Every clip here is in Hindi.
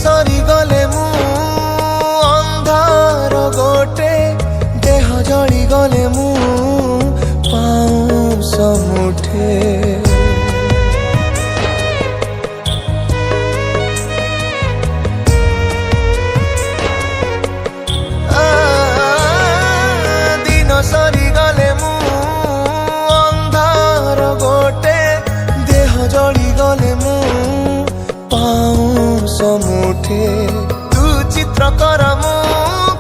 सरी गले मु अंधार गोटे देह जली गले मु पाउस मुठे दिन सरी गले मु अंधार गोटे देह जली गले मु पाउस मुठे तू चित्र कर मु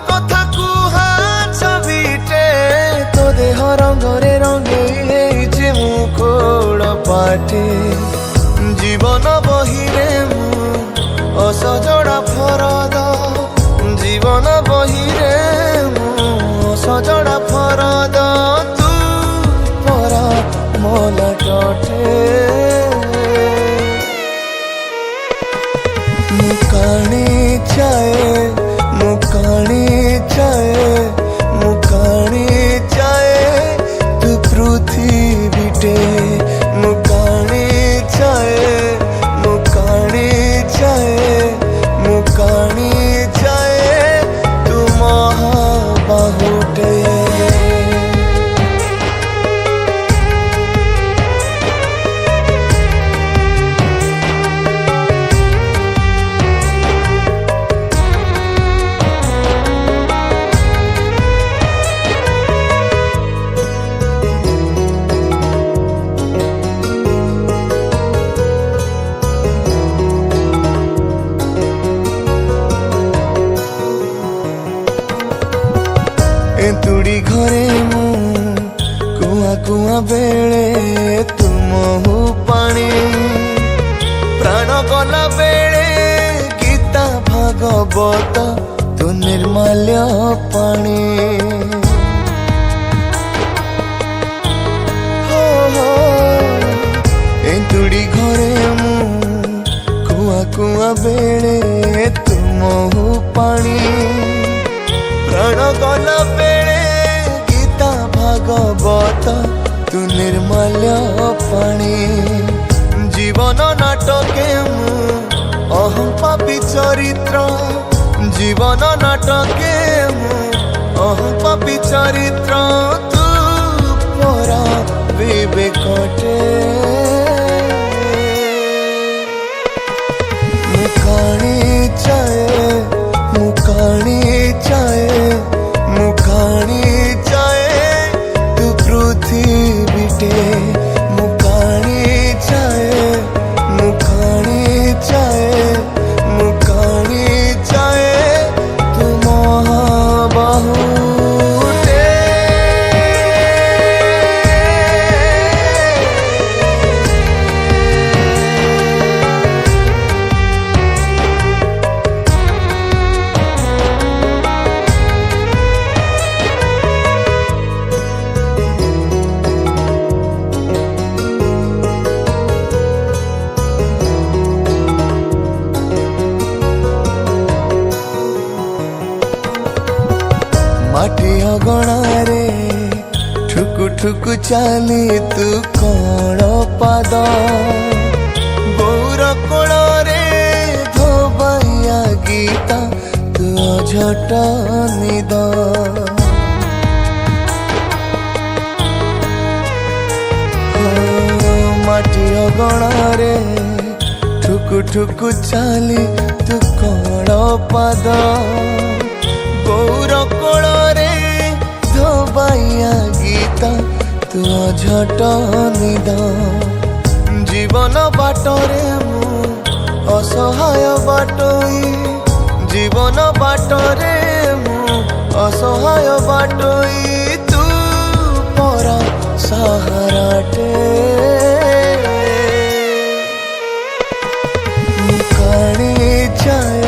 कथा कुहा छबिटे तो देह रंगरे रंगे मु कोड़ पाटे जीवन बहिरे मु असजड़ा फरद जीवन बहिरे मु असजड़ा फरद तू परा मोला टटे मुकाणी चाहे मुकाणी चाहे मुकाणी चाहे तू पृथ्वीटे मुकाणी चाहे मुकाणी चाहे मुकाणी चाहे तू महाबाहुटे तुड़ी घरे मु कुआ कुआ बेले तुम हु पानी प्राण गला बेले गीता भागवत तू निर्मल्य पानी हो हो तुड़ी घरे मु कुआ कुआ बेले तुम हु पानी प्राण गला बेले गीता भागवत तू निर्मल्य पानी जीवन नाटके मु अहं पापी चरित्र जीवन नाटके मु अहं पापी चरित्र तू परा विवेकटे मुकाणी चाहे मुकाणी चाहे मुकाणी चाहे तू पृथ्वीटे मुकाणी चाहे मुकाणी चाहे मुकाणी चाहे तू महाबाहुटे माटी अगणारे ठुकु ठुकु चाली तू कण पाद गौर कोଳରେ धोबाइया गीता तू अझट निद माटी अगणारे ठुकु ठुकु चाली तू कण पाद गौर कोଳରେ धोबाइया गीता तू अझट निद जीवन बाटरे मु असहाय बाटोई जीवन बाटरे मु असहाय बाटोई तू परा सहाराटे मुकाणी चाहे